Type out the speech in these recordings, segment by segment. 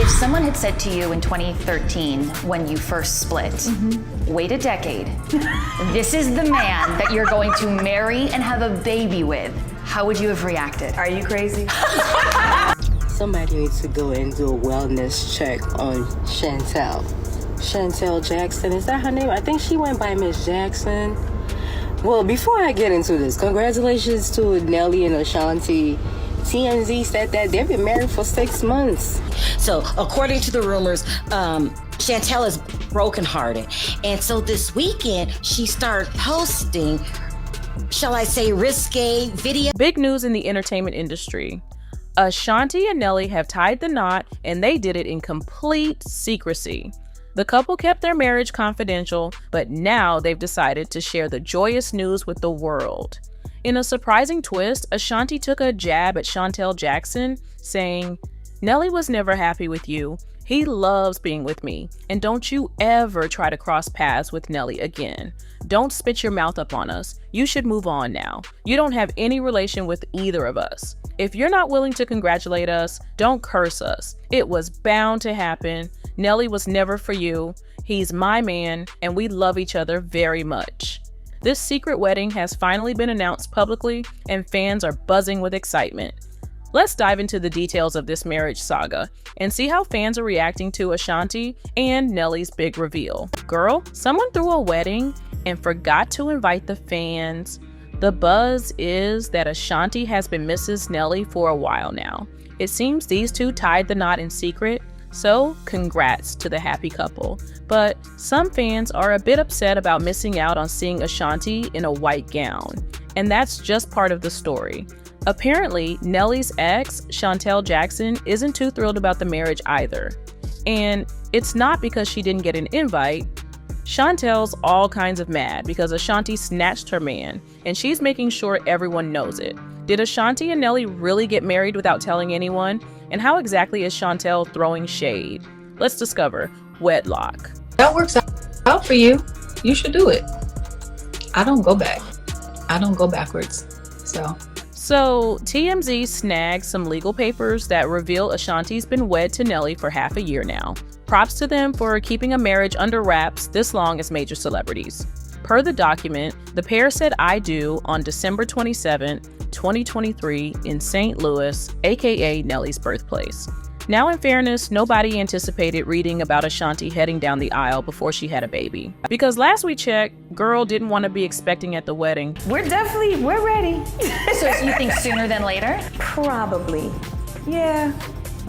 If someone had said to you in 2013 when you first split, wait a decade, this is the man that you're going to marry and have a baby with, how would you have reacted? Are you crazy? Somebody needs to go and do a wellness check on Shantel. Shantel Jackson, is that her name? I think she went by Miss Jackson. Well, before I get into this, congratulations to Nelly and Ashanti. TMZ said that they've been married for 6 months. So, according to the rumors, Shantel is brokenhearted. And so this weekend, she started posting, shall I say, risque video. Big news in the entertainment industry. Ashanti and Nelly have tied the knot, and they did it in complete secrecy. The couple kept their marriage confidential, but now they've decided to share the joyous news with the world. In a surprising twist, Ashanti took a jab at Shantel Jackson, saying, "Nelly was never happy with you. He loves being with me. And don't you ever try to cross paths with Nelly again. Don't spit your mouth up on us. You should move on now. You don't have any relation with either of us. If you're not willing to congratulate us, don't curse us. It was bound to happen. Nelly was never for you. He's my man, and we love each other very much." This secret wedding has finally been announced publicly, and fans are buzzing with excitement. Let's dive into the details of this marriage saga and see how fans are reacting to Ashanti and Nelly's big reveal. Girl, someone threw a wedding and forgot to invite the fans. The buzz is that Ashanti has been Mrs. Nelly for a while now. It seems these two tied the knot in secret, so congrats to the happy couple. But some fans are a bit upset about missing out on seeing Ashanti in a white gown, and that's just part of the story. Apparently, Nelly's ex, Shantel Jackson, isn't too thrilled about the marriage either. And it's not because she didn't get an invite. Shantel's all kinds of mad because Ashanti snatched her man, and she's making sure everyone knows it. Did Ashanti and Nelly really get married without telling anyone? And how exactly is Shantel throwing shade? Let's discover wedlock. That works out for you. You should do it. I don't go back. I don't go backwards. So TMZ snagged some legal papers that reveal Ashanti's been wed to Nelly for half a year now. Props to them for keeping a marriage under wraps this long as major celebrities. Per the document, the pair said "I do" on December 27, 2023 in St. Louis, aka Nelly's birthplace. Now, in fairness, nobody anticipated reading about Ashanti heading down the aisle before she had a baby. Because last we checked, girl didn't want to be expecting at the wedding. we're ready. So you think sooner than later? Probably. Yeah.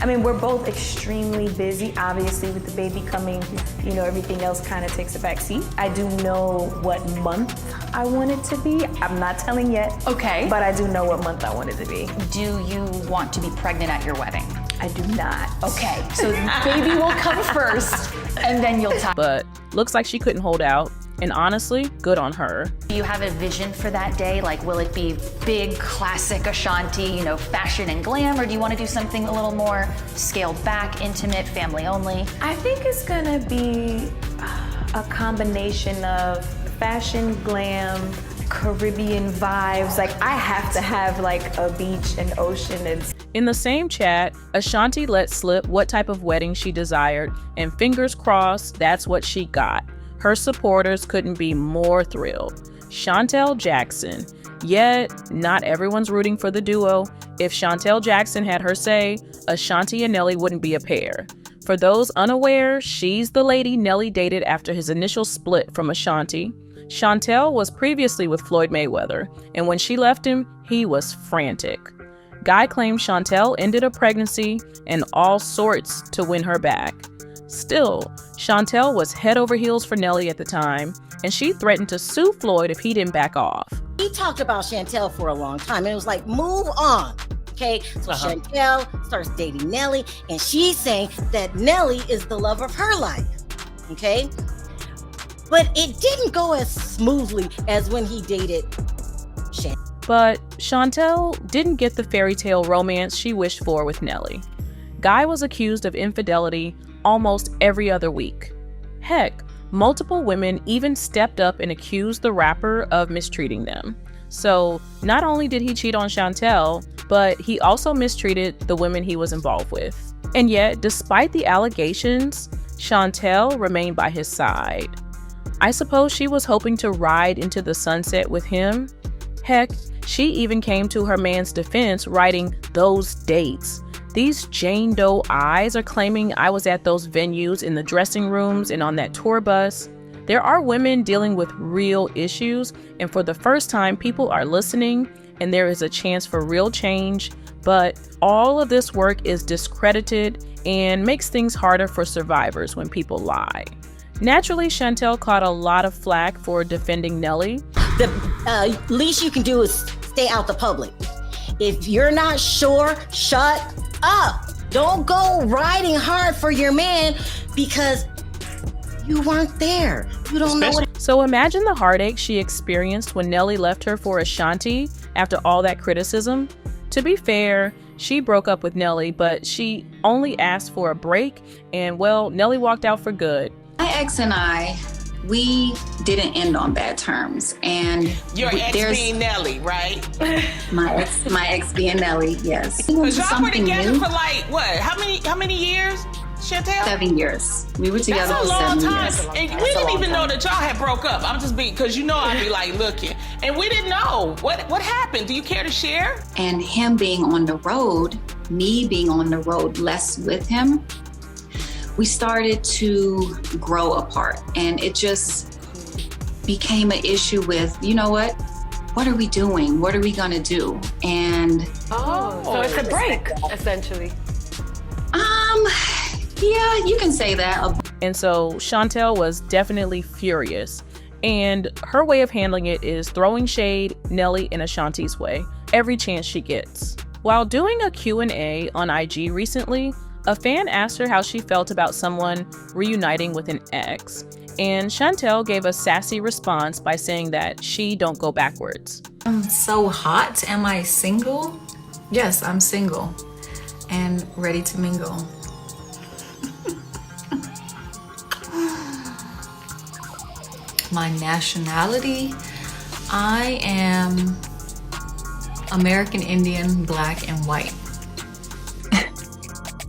I mean, we're both extremely busy, obviously, with the baby coming, everything else kind of takes a back seat. I do know what month I want it to be. I'm not telling yet. Okay. But I do know what month I want it to be. Do you want to be pregnant at your wedding? I do not. Okay, so baby will come first, and then you'll talk. But looks like she couldn't hold out. And honestly, good on her. Do you have a vision for that day? Like, will it be big, classic Ashanti, fashion and glam, or do you want to do something a little more scaled back, intimate, family only? I think it's gonna be a combination of fashion, glam, Caribbean vibes. Like, I have to have like a beach and ocean and... In the same chat, Ashanti let slip what type of wedding she desired, and fingers crossed, that's what she got. Her supporters couldn't be more thrilled. Shantel Jackson. Yet, not everyone's rooting for the duo. If Shantel Jackson had her say, Ashanti and Nelly wouldn't be a pair. For those unaware, she's the lady Nelly dated after his initial split from Ashanti. Shantel was previously with Floyd Mayweather, and when she left him, he was frantic. Guy claimed Shantel ended a pregnancy and all sorts to win her back. Still, Shantel was head over heels for Nelly at the time, and she threatened to sue Floyd if he didn't back off. He talked about Shantel for a long time, and it was like, move on. Okay, so Shantel starts dating Nelly, and she's saying that Nelly is the love of her life. Okay, but it didn't go as smoothly as when he dated Shantel. But Shantel didn't get the fairy tale romance she wished for with Nelly. Guy was accused of infidelity almost every other week. Heck, multiple women even stepped up and accused the rapper of mistreating them. So not only did he cheat on Shantel, but he also mistreated the women he was involved with. And yet, despite the allegations, Shantel remained by his side. I suppose she was hoping to ride into the sunset with him. Heck, she even came to her man's defense, writing those dates. These Jane Doe eyes are claiming I was at those venues, in the dressing rooms, and on that tour bus. There are women dealing with real issues, and for the first time, people are listening, and there is a chance for real change. But all of this work is discredited and makes things harder for survivors when people lie. Naturally, Shantel caught a lot of flack for defending Nelly. The least you can do is stay out the public. If you're not sure, shut up. Don't go riding hard for your man because you weren't there. You don't know what. So imagine the heartache she experienced when Nelly left her for Ashanti after all that criticism. To be fair, she broke up with Nelly, but she only asked for a break, and well, Nelly walked out for good. My ex and I, we didn't end on bad terms, and your ex being Nelly, right? My ex being Nelly, yes. Because y'all were together for like what? How many years, Shantel? 7 years. We were together That's a for long 7 time. years. And we didn't even know that y'all had broke up. I'm just being, because you know I'd be like looking, and we didn't know what happened. Do you care to share? And him being on the road, me being on the road less with him, we started to grow apart, and it just became an issue with, you know what are we doing? What are we gonna do? And so it's a break, essentially. Yeah, you can say that. And so Shantel was definitely furious. And her way of handling it is throwing shade Nelly in Ashanti's way every chance she gets. While doing a Q&A on IG recently, a fan asked her how she felt about someone reuniting with an ex. And Shantel gave a sassy response by saying that she don't go backwards. I'm so hot. Am I single? Yes, I'm single and ready to mingle. My nationality, I am American Indian, black, and white.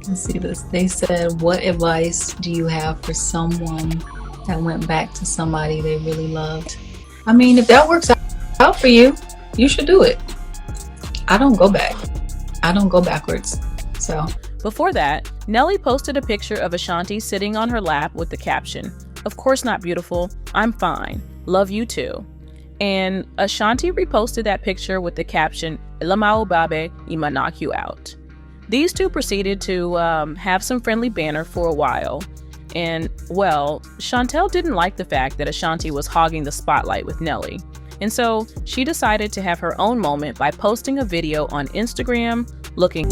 Let's see this. They said, what advice do you have for someone that went back to somebody they really loved? I mean, if that works out for you, you should do it. I don't go back. I don't go backwards. So before that, Nelly posted a picture of Ashanti sitting on her lap with the caption, "Of course not beautiful. I'm fine. Love you too." And Ashanti reposted that picture with the caption, "Ilamau Babe, Ima knock you out." These two proceeded to have some friendly banter for a while. And, well, Shantel didn't like the fact that Ashanti was hogging the spotlight with Nelly. And so she decided to have her own moment by posting a video on Instagram looking.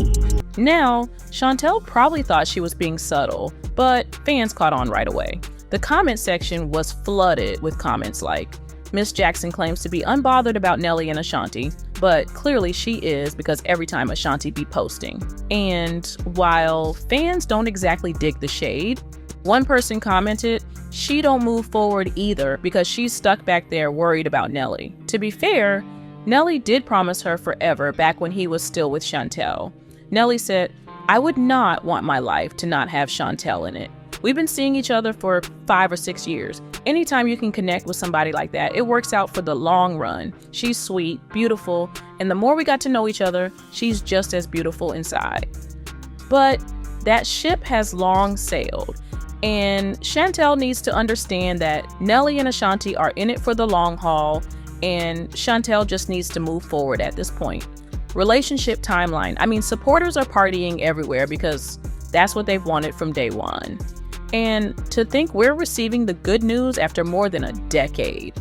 Now, Shantel probably thought she was being subtle, but fans caught on right away. The comment section was flooded with comments like, Miss Jackson claims to be unbothered about Nelly and Ashanti, but clearly she is because every time Ashanti be posting. And while fans don't exactly dig the shade, one person commented, she don't move forward either because she's stuck back there worried about Nelly. To be fair, Nelly did promise her forever back when he was still with Shantel. Nelly said, I would not want my life to not have Shantel in it. We've been seeing each other for 5 or 6 years. Anytime you can connect with somebody like that, it works out for the long run. She's sweet, beautiful, and the more we got to know each other, she's just as beautiful inside. But that ship has long sailed, and Shantel needs to understand that Nelly and Ashanti are in it for the long haul, and Shantel just needs to move forward at this point. Relationship timeline. I mean, supporters are partying everywhere because that's what they've wanted from day one. And to think we're receiving the good news after more than a decade.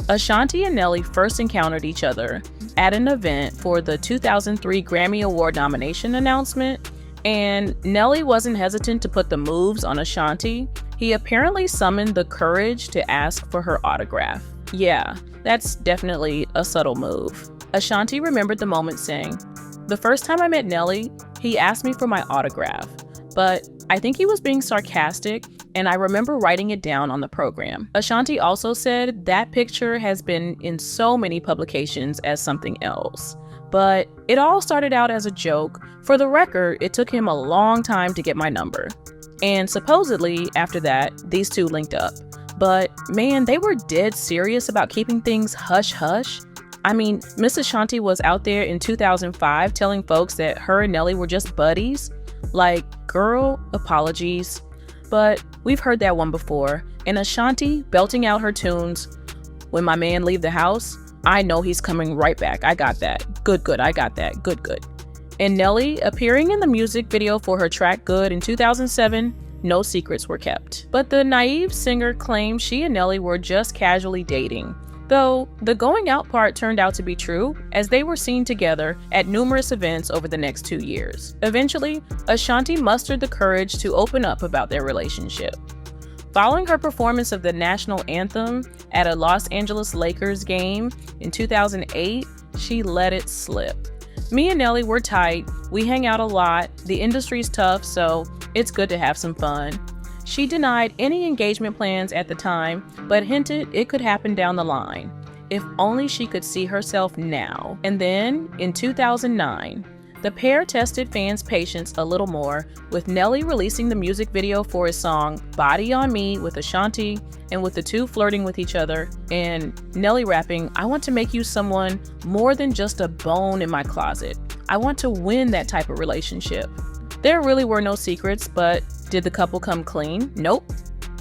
Ashanti and Nelly first encountered each other at an event for the 2003 Grammy Award nomination announcement, and Nelly wasn't hesitant to put the moves on Ashanti. He apparently summoned the courage to ask for her autograph. Yeah, that's definitely a subtle move. Ashanti remembered the moment saying, "The first time I met Nelly, he asked me for my autograph, but I think he was being sarcastic, and I remember writing it down on the program." Ashanti also said that picture has been in so many publications as something else, But it all started out as a joke. For the record, it took him a long time to get my number. And supposedly, after that, these two linked up. But man, they were dead serious about keeping things hush-hush. I mean, Miss Ashanti was out there in 2005 telling folks that her and Nelly were just buddies. Like, girl, apologies. But we've heard that one before. And Ashanti belting out her tunes, "When my man leave the house, I know he's coming right back. I got that. Good, I got that. Good. And Nelly appearing in the music video for her track Good in 2007, no secrets were kept. But the naive singer claimed she and Nelly were just casually dating. Though the going out part turned out to be true, as they were seen together at numerous events over the next 2 years. Eventually, Ashanti mustered the courage to open up about their relationship. Following her performance of the national anthem at a Los Angeles Lakers game in 2008, she let it slip. "Me and Nelly were tight, we hang out a lot, the industry's tough, so it's good to have some fun." She denied any engagement plans at the time, but hinted it could happen down the line, if only she could see herself now. And then, in 2009, the pair tested fans' patience a little more, with Nelly releasing the music video for his song Body on Me with Ashanti, and with the two flirting with each other, and Nelly rapping, "I want to make you someone more than just a bone in my closet. I want to win that type of relationship." There really were no secrets, but did the couple come clean? Nope.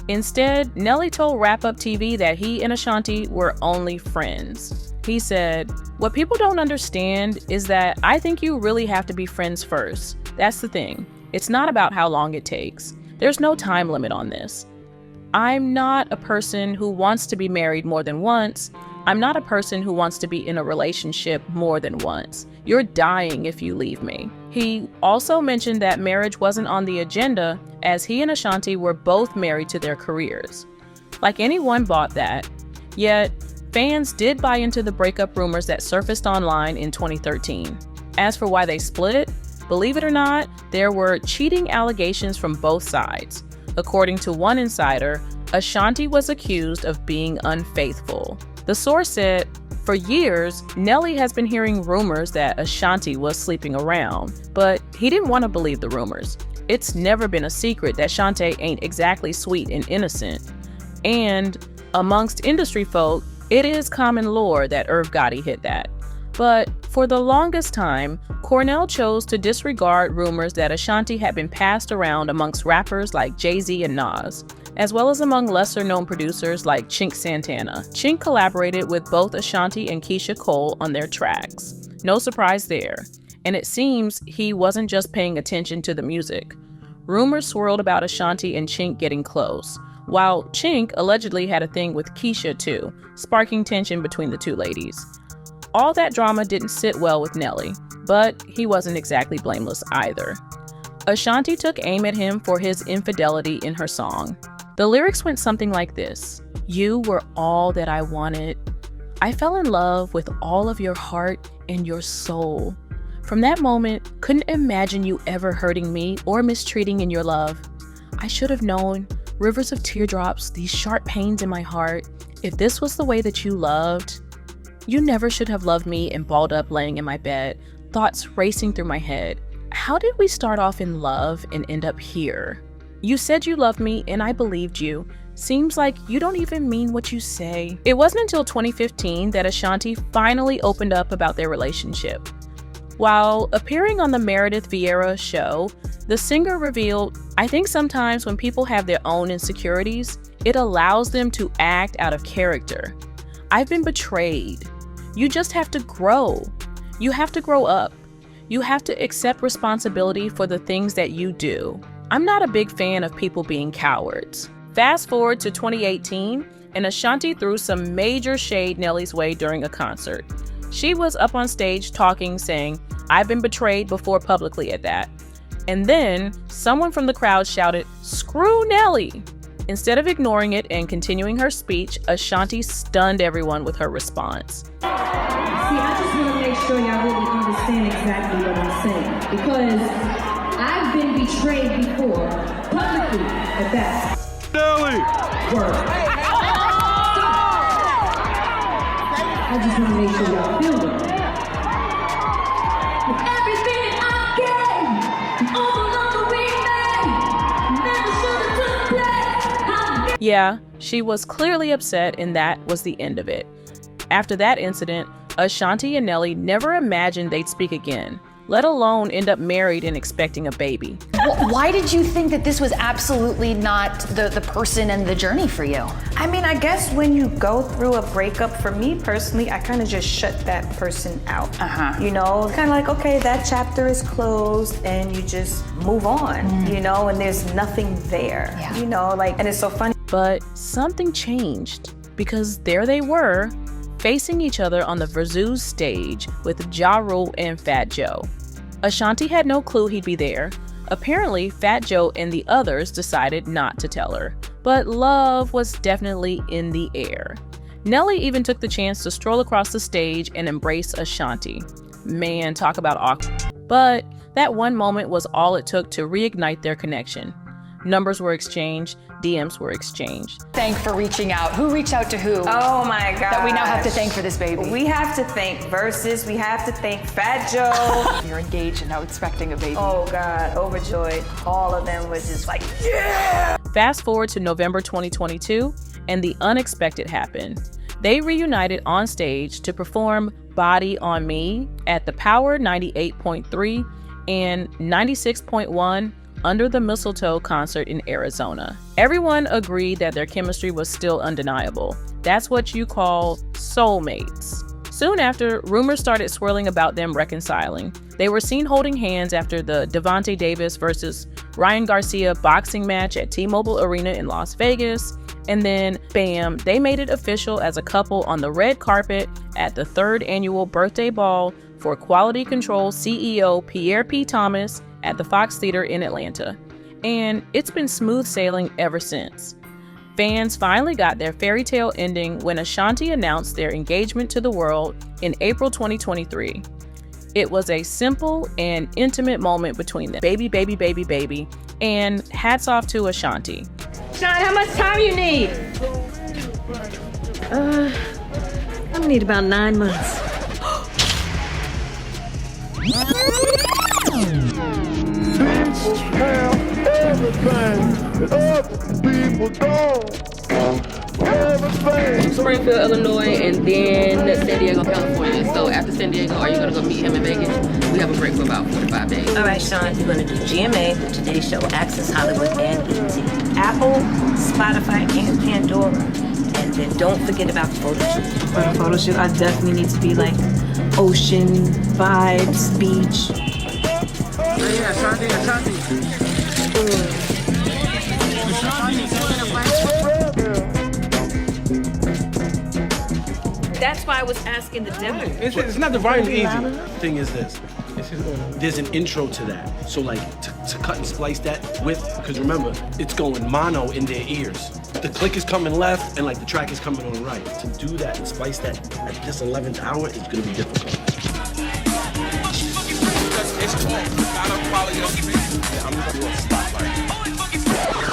Instead, Nelly told Wrap Up TV that he and Ashanti were only friends. He said, "What people don't understand is that I think you really have to be friends first. That's the thing. It's not about how long it takes. There's no time limit on this. I'm not a person who wants to be married more than once. I'm not a person who wants to be in a relationship more than once. You're dying if you leave me." He also mentioned that marriage wasn't on the agenda, as he and Ashanti were both married to their careers. Like anyone bought that. Yet, fans did buy into the breakup rumors that surfaced online in 2013. As for why they split, believe it or not, there were cheating allegations from both sides. According to one insider, Ashanti was accused of being unfaithful. The source said, "For years, Nelly has been hearing rumors that Ashanti was sleeping around, but he didn't want to believe the rumors. It's never been a secret that Shantae ain't exactly sweet and innocent. And amongst industry folk, it is common lore that Irv Gotti hit that." But for the longest time, Cornell chose to disregard rumors that Ashanti had been passed around amongst rappers like Jay-Z and Nas, as well as among lesser-known producers like Chink Santana. Chink collaborated with both Ashanti and Keisha Cole on their tracks. No surprise there. And it seems he wasn't just paying attention to the music. Rumors swirled about Ashanti and Chink getting close, while Chink allegedly had a thing with Keisha too, sparking tension between the two ladies. All that drama didn't sit well with Nelly, but he wasn't exactly blameless either. Ashanti took aim at him for his infidelity in her song. The lyrics went something like this: "You were all that I wanted. I fell in love with all of your heart and your soul. From that moment, couldn't imagine you ever hurting me or mistreating in your love. I should have known, rivers of teardrops, these sharp pains in my heart. If this was the way that you loved, you never should have loved me and balled up laying in my bed, thoughts racing through my head. How did we start off in love and end up here? You said you loved me and I believed you. Seems like you don't even mean what you say." It wasn't until 2015 that Ashanti finally opened up about their relationship. While appearing on the Meredith Vieira show, the singer revealed, "I think sometimes when people have their own insecurities, it allows them to act out of character. I've been betrayed. You just have to grow. You have to grow up. You have to accept responsibility for the things that you do. I'm not a big fan of people being cowards." Fast forward to 2018, and Ashanti threw some major shade Nelly's way during a concert. She was up on stage talking, saying, "I've been betrayed before publicly at that." And then someone from the crowd shouted, "Screw Nelly!" Instead of ignoring it and continuing her speech, Ashanti stunned everyone with her response. See, I just want to make sure y'all really understand exactly what I'm saying, because I've been betrayed before, publicly at that. Nelly! Word. I just want to make sure y'all feel it. Yeah, she was clearly upset, and that was the end of it. After that incident, Ashanti and Nelly never imagined they'd speak again, let alone end up married and expecting a baby. Why did you think that this was absolutely not the person and the journey for you? I mean, I guess when you go through a breakup, for me personally, I kind of just shut that person out. You know, kind of like, okay, that chapter is closed and you just move on, you know, and there's nothing there, you know, like, and it's so funny. But something changed, because there they were, facing each other on the Verzuz stage with Ja Rule and Fat Joe. Ashanti had no clue he'd be there. Apparently, Fat Joe and the others decided not to tell her, but love was definitely in the air. Nelly even took the chance to stroll across the stage and embrace Ashanti. Man, talk about awkward. But that one moment was all it took to reignite their connection. Numbers were exchanged, DMs were exchanged. Thank for reaching out. Who reached out to who? Oh my God. That we now have to thank for this baby. We have to thank Versus. We have to thank Fat Joe. You're engaged and now expecting a baby. Oh God, overjoyed. All of them was just like, yeah! Fast forward to November 2022, and the unexpected happened. They reunited on stage to perform Body on Me at the Power 98.3 and 96.1 Under the Mistletoe concert in Arizona. Everyone agreed that their chemistry was still undeniable. That's what you call soulmates. Soon after, rumors started swirling about them reconciling. They were seen holding hands after the Devontae Davis versus Ryan Garcia boxing match at T-Mobile Arena in Las Vegas. And then, bam, they made it official as a couple on the red carpet at the 3rd annual birthday ball for Quality Control CEO Pierre P. Thomas at the Fox Theater in Atlanta. And it's been smooth sailing ever since. Fans finally got their fairy tale ending when Ashanti announced their engagement to the world in April 2023. It was a simple and intimate moment between them. Baby, baby, baby, baby. And hats off to Ashanti. Sean, how much time you need? I'm gonna need about 9 months. Springfield, Illinois, and then San Diego, California. So after San Diego, are you gonna go meet him in Vegas? We have a break for about 45 days. All right, Sean, you're gonna do GMA, The Today Show, Access Hollywood, and ET. Apple, Spotify, and Pandora. And then don't forget about the photo shoot. For the photo shoot, I definitely need to be like ocean vibes, beach. Yeah, Ashanti. That's why I was asking the demo. It's not the volume easy. Thing is this. There's an intro to that. So like to cut and splice that with, because remember, it's going mono in their ears. The click is coming left and like the track is coming on right. To do that and splice that at this 11th hour is gonna be difficult.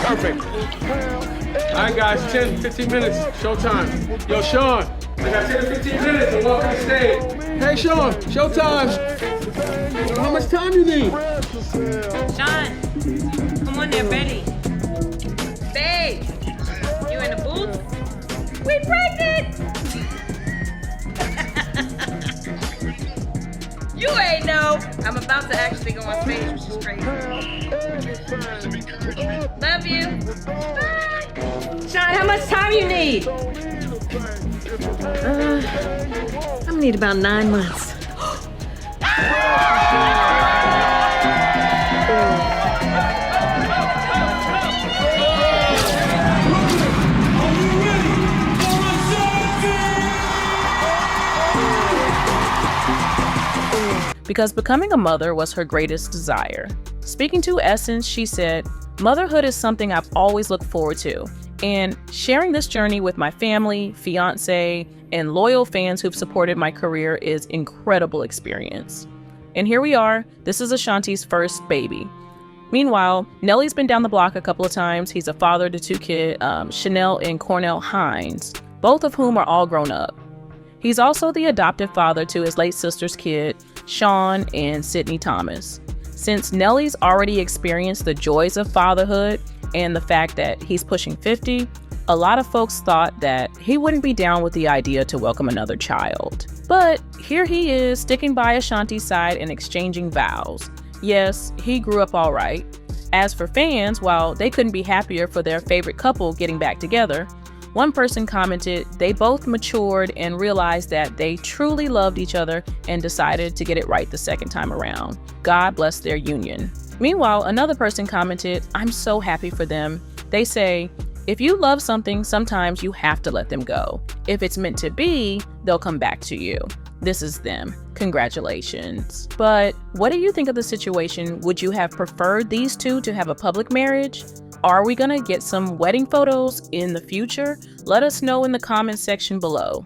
Perfect. All right, guys, 10, 15 minutes, showtime. Yo, Sean, I got 10 to 15 minutes and welcome to the stage. Hey, Sean, showtime. How much time you need? Sean, come on there, Betty. Babe, you in the booth? We pregnant! You ain't know. I'm about to actually go on stage, which is crazy. Love you. Bye. Sean, how much time you need? I'm gonna need about 9 months. Because becoming a mother was her greatest desire. Speaking to Essence, she said, "Motherhood is something I've always looked forward to, and sharing this journey with my family, fiance, and loyal fans who've supported my career is incredible experience." And here we are. This is Ashanti's first baby. Meanwhile, Nelly's been down the block a couple of times. He's a father to 2 kids, Chanel and Cornell Hines, both of whom are all grown up. He's also the adoptive father to his late sister's kid, Sean and Sydney Thomas. Since Nelly's already experienced the joys of fatherhood and the fact that he's pushing 50, A lot of folks thought that he wouldn't be down with the idea to welcome another child. But here he is, sticking by Ashanti's side and exchanging vows. Yes, he grew up all right. As for fans, while they couldn't be happier for their favorite couple getting back together, one person commented they both matured and realized that they truly loved each other and decided to get it right the second time around. God bless their union. Meanwhile, another person commented, I'm so happy for them. They say, if you love something, sometimes you have to let them go. If it's meant to be, they'll come back to you. This is them. Congratulations. But what do you think of the situation? Would you have preferred these two to have a public marriage? Are we gonna get some wedding photos in the future? Let us know in the comments section below.